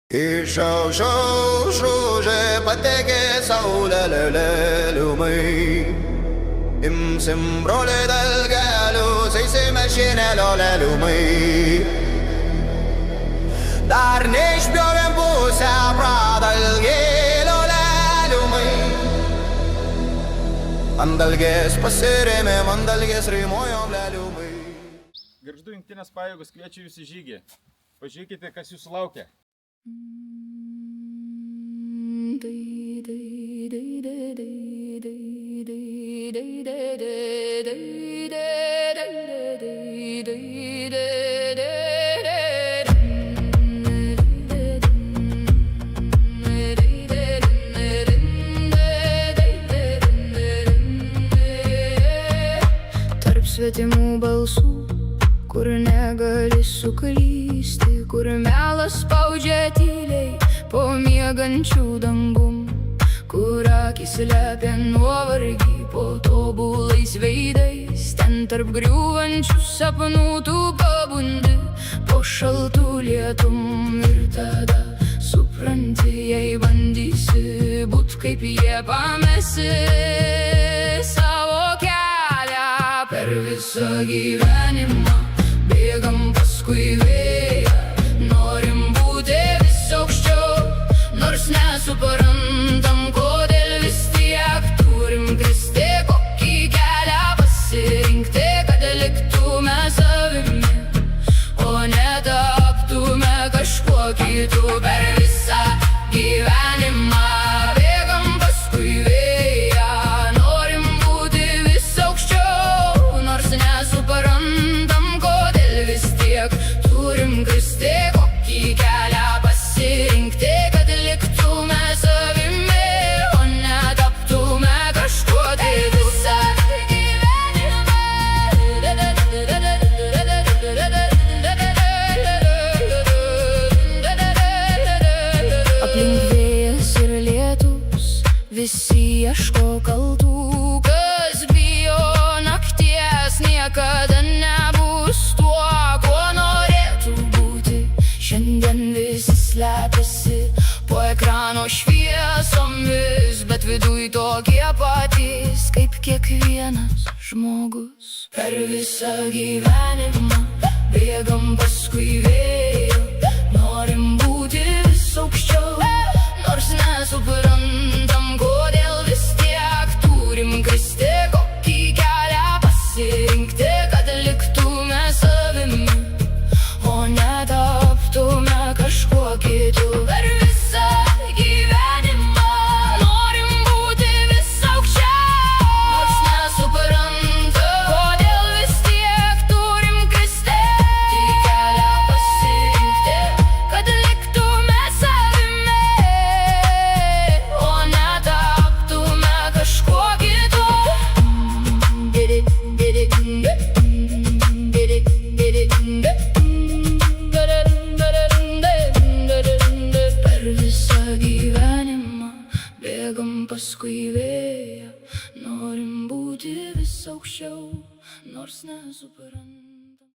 Išaušaušužė patekė saulė liumai. Imsim broliai dalgelius, eisime šienelio liumai. Dar neišpjovėm pusę pradalgėlio liumai. Ant dalgės pasirėmėm, ant dalgės rimuojom liumai. Gargždų jungtinės pajėgos kviečia jūs į žygį. Pažiūrėkite, kas jūsų laukia. Tarp svetimų balsų, kur negali suklysti, kur melas spaudžia tyliai po miegančių dangum, kur akis slepia nuovargį po tobulais veidais. Ten tarp griūvančių sapnų tu pabundi po šaltų lietum ir tada supranti, jei bandysi būt kaip jie, pamesi savo kelią per visą gyvenimą. Bėgam paskui vėją, norim būti vis aukščiau, nors nesuprantam, kodėl vis tiek turim kristi. Kokį kelią pasirinkti, kad liktume savimi, o netaptume kažkuo kitu. Per visą gyvenimą bėgam paskui vėją, norim būti vis aukščiau, nors nesuprantam, turim kristi. Kokį kelią pasirinkti, kad liktume savimi, o netaptume kažkuo kitu. Aplink vėjas ir lietus, visi ieško kaltų. Kas bijo nakties, niekada nebus tuo, kuo norėtų būti. Šiandien visi slepiasi po ekrano šviesomis, bet viduj tokie patys kaip kiekvienas žmogus. Per visą gyvenimą bėgam paskui vėją, norim būti vis aukščiau, nors nesuprantam, kodėl vis tiek turim kristi. Kokį kelią pasirinkti, kad liktume savimi, o netaptume kažkuo kitu. Per visą gyvenimą norim būti vis aukščiau, nors nesuprantam, kodėl vis tiek turim kristi. Kokį kelią pasirinkti, kad liktume savimi, o netaptume kažkuo kitu. Per visą gyvenimą bėgam paskui vėją, norim būti vis aukščiau, nors nesuprantam.